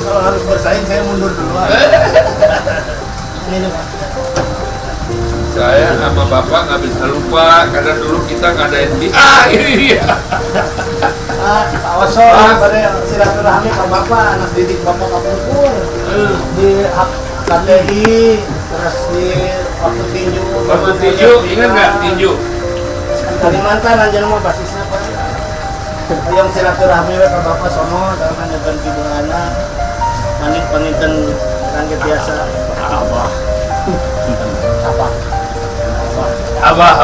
kalau harus bersaing saya mundur duluan. Ini Pak. Saya sama Bapak nggak bisa lupa karena dulu kita ngadain di ini dia. Pak Oso, pada silaturahmi Pak Bapak, anak didik Bapak Kapur di KTI, terus di waktu tinju. Ingat nggak tinju? Kalimantan aja nama basisnya Pak. Yang silaturahmi Pak Bapak sono, dalam nyeban kibulana, manik penginten rangkit biasa. Abah.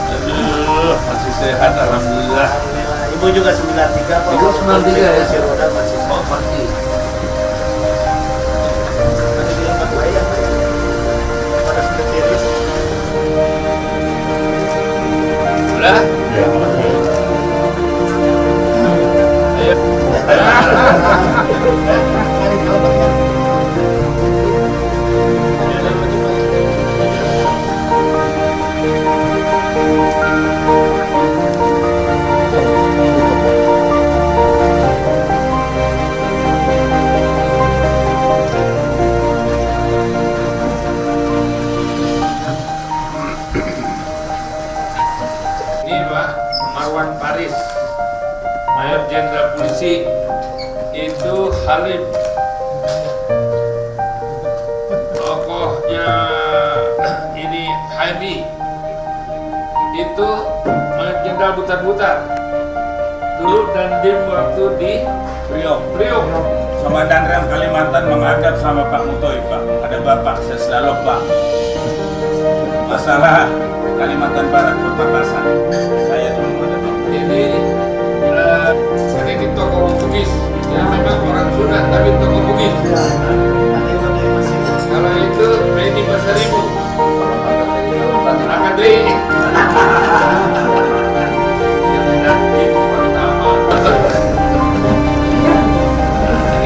Aduh, masih sehat alhamdulillah. Ibu juga 93 Pak. Ibu 93 ya? Masih roda masih. Oh, masih. Ada di tempat bayang Pak. Pada sudah tiris. Udah? Ya. Ayo. Ini Pak Marwan Paris, Mayor Jenderal Polisi. Itu Halim, tokohnya ini Haidi. Itu Mayor Jenderal Butar-Butar. Dulu Dandim waktu di Priok. Komandan Rem Kalimantan menghadap sama Pak Mutoy, Pak. Ada Bapak, saya selalu Pak. Masalah Kalimantan Barat perbatasan. Saya dulu ada Pak. Ini tokoh Bugis. Ya memang orang Sunda tapi tokoh Bugis. Kalau itu Benny Basaribu. Rakadri.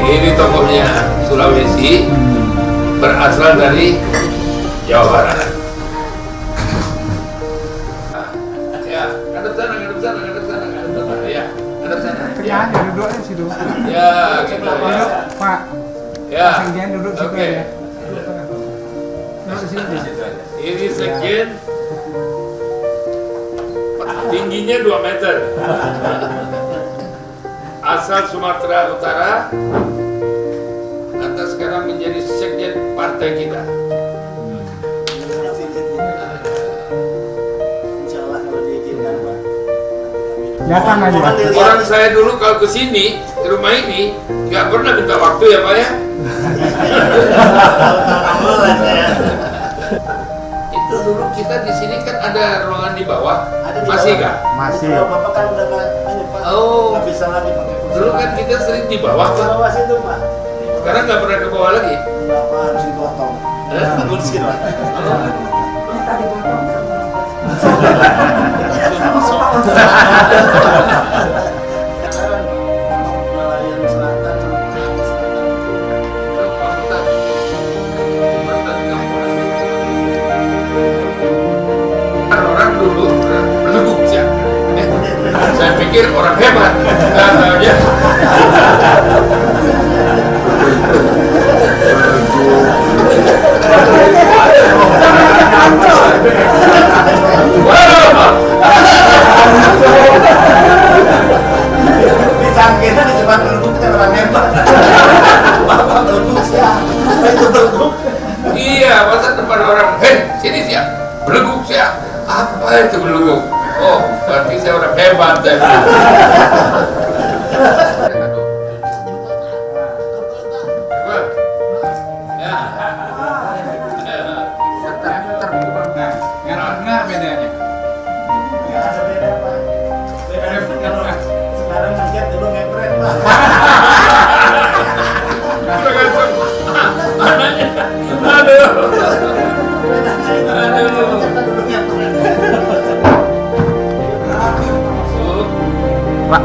Ini tokohnya Sulawesi, berasal dari Jawa Barat. Ya, ngadep sana. Ya, ngadep sana. Ya, duduk di situ. Ya, gitu ya. Pak. Ya. Sekjen duduk situ Oke. ya. Duduk di sini. Ini sekjen tingginya 2 meter. Asal Sumatera Utara, lantas sekarang menjadi sekjen partai kita. Insyaallah kalau diizinkan Pak. Datang aja. Orang saya dulu kalau ke sini, ke rumah ini, nggak pernah minta waktu ya Pak ya. Itu dulu kita di sini kan ada ruangan di bawah, masih nggak? Masih. Kalau Bapak kan udah nggak ini Pak. Oh. Nggak bisa lagi pakai kursi. Dulu kan kita sering di bawah Di Pak. bawah situ Pak. Sekarang nggak pernah ke bawah lagi. Enggak Pak, harus dipotong. Kursi Pak. Nelayan selatan sama Nelayan selatan. Orang dulu beleguk ya. Saya pikir orang hebat, nggak taunya. Disangkirnya disebut beleguk kan orang hebat. Bapak beleguk ya. Itu beleguk. Iya, masa depan orang, hei sini siap, beleguk siap. Apa itu beleguk? Oh, berarti saya orang hebat saya. Hebat. Ya. Nah, yang tengah bedanya. Ya ada beda Pak. Beda kalau sekarang ngeliat dulu ngepret Pak. Aduh. Bedanya itu kita dulu ngepret. Masuk. Pak.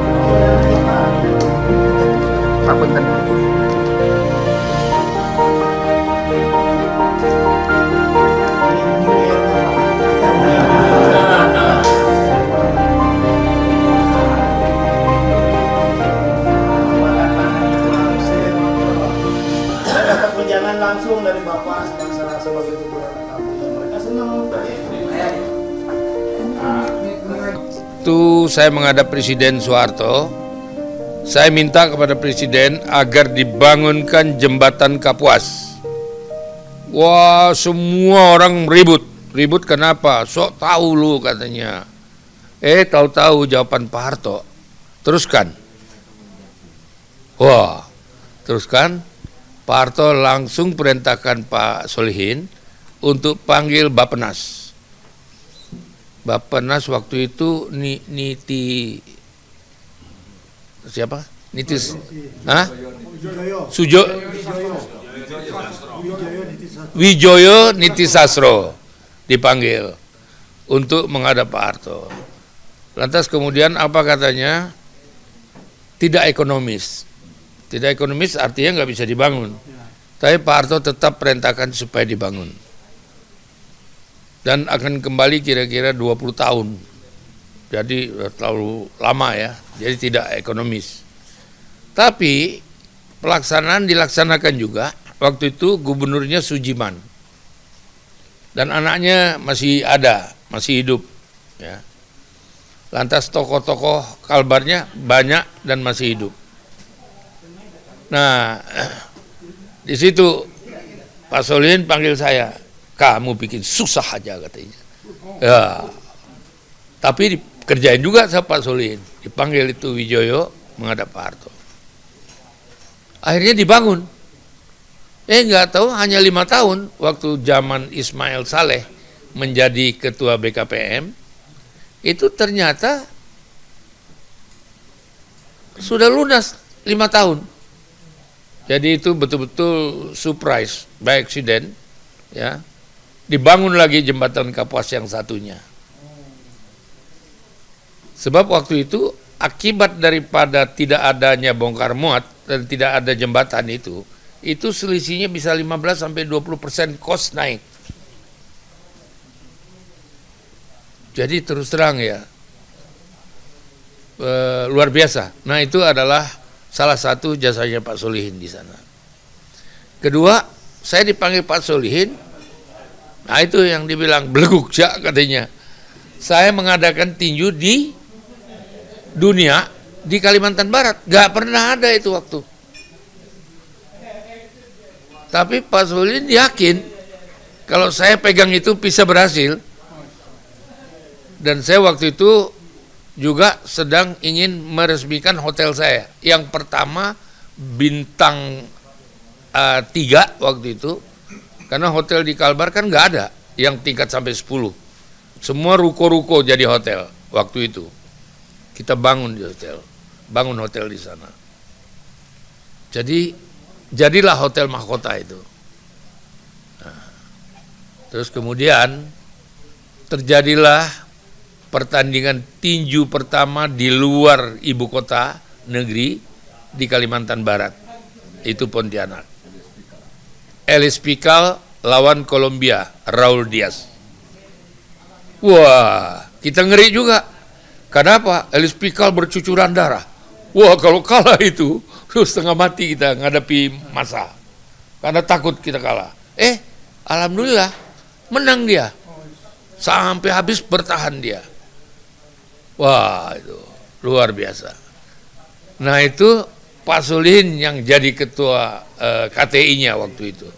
jangan langsung dari Bapak sebagai gubernur kampung. Mereka senang dari Waktu saya menghadap Presiden Soeharto, saya minta kepada Presiden agar dibangunkan jembatan Kapuas. Wah, semua orang ribut. Ribut kenapa? Sok tahu lu katanya. Tahu-tahu jawaban Pak Harto. Teruskan. Wah, teruskan. Pak Harto langsung perintahkan Pak Solihin untuk panggil Bappenas. Bappenas waktu itu Niti siapa? Nitis, Wijoyo Nitisasro dipanggil untuk menghadap Pak Harto. Lantas kemudian apa katanya? Tidak ekonomis. Tidak ekonomis artinya nggak bisa dibangun. Tapi Pak Harto tetap perintahkan supaya dibangun. Dan akan kembali kira-kira 20 tahun. Jadi terlalu lama ya, jadi tidak ekonomis. Tapi pelaksanaan dilaksanakan juga, waktu itu gubernurnya Sujiman. Dan anaknya masih ada, masih hidup. Ya. Lantas tokoh-tokoh Kalbarnya banyak dan masih hidup. Nah, di situ Pak Solihin panggil saya. Kamu bikin susah aja katanya. Ya. Tapi dikerjain juga sama Pak Solihin. Dipanggil itu Wijoyo menghadap Pak Harto. Akhirnya dibangun. Nggak tahu hanya 5 tahun waktu zaman Ismail Saleh menjadi ketua BKPM itu ternyata sudah lunas 5 tahun. Jadi itu betul-betul surprise by accident ya. Dibangun lagi jembatan Kapuas yang satunya. Sebab waktu itu akibat daripada tidak adanya bongkar muat dan tidak ada jembatan itu selisihnya bisa 15-20% cost naik. Jadi terus terang ya, luar biasa. Nah itu adalah salah satu jasanya Pak Solihin di sana. Kedua, saya dipanggil Pak Solihin. Nah itu yang dibilang beleguk ya katanya. Saya mengadakan tinju di dunia di Kalimantan Barat. Gak pernah ada itu waktu. Tapi Pak Solihin yakin kalau saya pegang itu bisa berhasil. Dan saya waktu itu juga sedang ingin meresmikan hotel saya. Yang pertama bintang 3 waktu itu. Karena hotel di Kalbar kan nggak ada yang tingkat sampai 10. Semua ruko-ruko jadi hotel waktu itu. Kita bangun di hotel, bangun hotel di sana. Jadi jadilah hotel mahkota itu. Nah, terus kemudian terjadilah pertandingan tinju pertama di luar ibu kota negeri di Kalimantan Barat. Itu Pontianak. Elis Pikal lawan Kolombia, Raul Diaz. Wah, kita ngeri juga. Kenapa? Elis Pikal bercucuran darah. Wah, kalau kalah itu, setengah mati kita ngadapi masa. Karena takut kita kalah. Alhamdulillah, menang dia. Sampai habis bertahan dia. Wah, itu luar biasa. Nah, itu Pak Solihin yang jadi ketua KTI-nya waktu itu.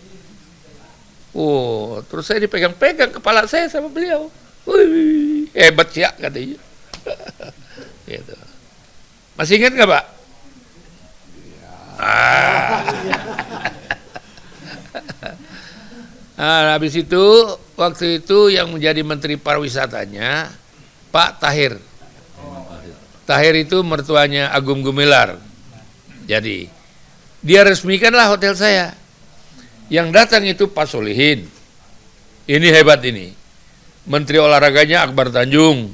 Terus saya dipegang-pegang kepala saya sama beliau. Wih, hebat ya katanya. Gitu. Masih ingat nggak Pak? Nah, habis itu waktu itu yang menjadi Menteri Pariwisatanya Pak Tahir. Tahir itu mertuanya Agung Gumilar. Jadi dia resmikanlah hotel saya. Yang datang itu Pak Solihin. Ini hebat ini. Menteri olahraganya Akbar Tanjung.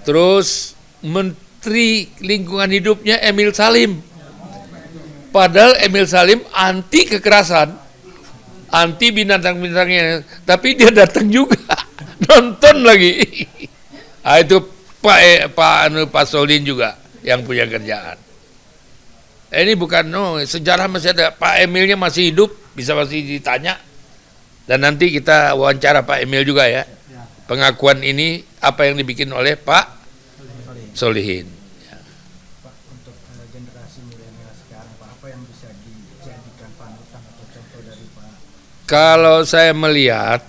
Terus Menteri Lingkungan Hidupnya Emil Salim. Padahal Emil Salim anti kekerasan, anti binatang-binatangnya, tapi dia datang juga nonton lagi. Itu Pak Solihin juga yang punya kerjaan. Ini bukan, sejarah masih ada. Pak Emilnya masih hidup, masih ditanya. Dan nanti kita wawancara Pak Emil juga ya. Pengakuan ini apa yang dibikin oleh Pak Solihin. Pak, untuk generasi milenial sekarang, Pak, apa yang bisa dijadikan panutan atau contoh dari Pak? Kalau saya melihat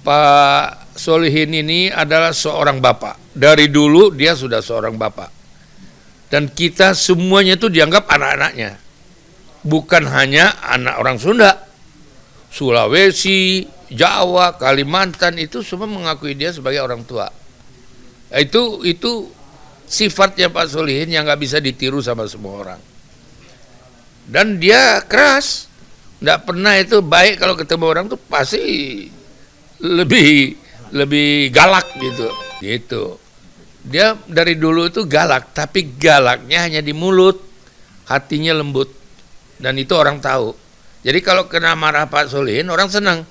Pak Solihin ini adalah seorang bapak. Dari dulu dia sudah seorang bapak. Dan kita semuanya itu dianggap anak-anaknya. Bukan hanya anak orang Sunda. Sulawesi, Jawa, Kalimantan itu semua mengakui dia sebagai orang tua. Itu sifatnya Pak Solihin yang nggak bisa ditiru sama semua orang. Dan dia keras, nggak pernah itu baik kalau ketemu orang tuh pasti lebih galak gitu. Gitu. Dia dari dulu itu galak, tapi galaknya hanya di mulut, hatinya lembut, dan itu orang tahu. Jadi kalau kena marah Pak Solihin orang senang.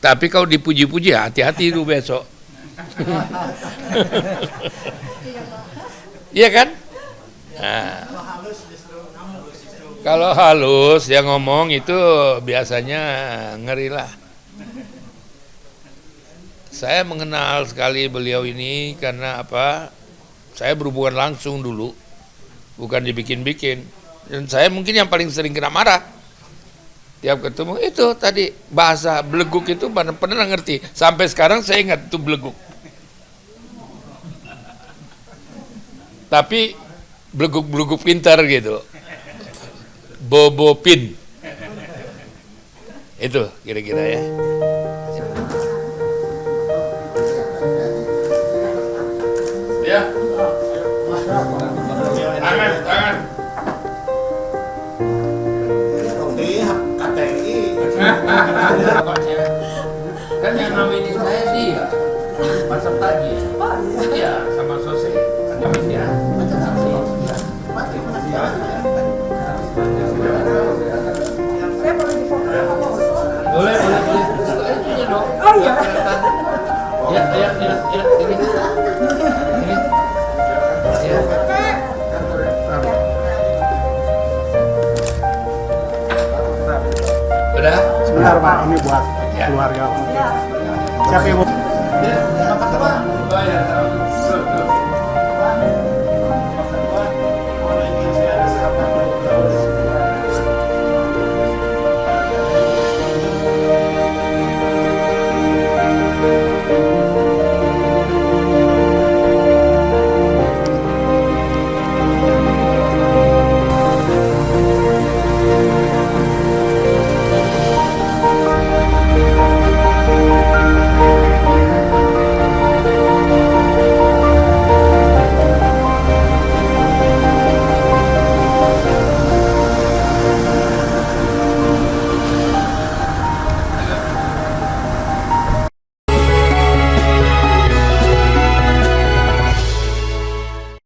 Tapi kalau dipuji-puji hati-hati itu besok. Iya kan? Nah, kalau halus dia ngomong itu biasanya ngeri lah. Saya mengenal sekali beliau ini karena apa? Saya berhubungan langsung dulu, bukan dibikin-bikin. Dan saya mungkin yang paling sering kena marah. Tiap ketemu itu tadi bahasa beleguk itu pernah ngerti. Sampai sekarang saya ingat itu beleguk. Tapi beleguk-beleguk pintar gitu. Bobo pin. Itu kira-kira ya. Ya. Tangan. Kan yang namanya saya dia Pasar Tagi. Iya, sama Sose. Ya. Saya boleh difokus sama Bos. Boleh. Ini dong. Oh iya. Ya. Ini. Ya. Udah? Sebentar Pak, ini buat keluarga. Siapa yang mau? Ya.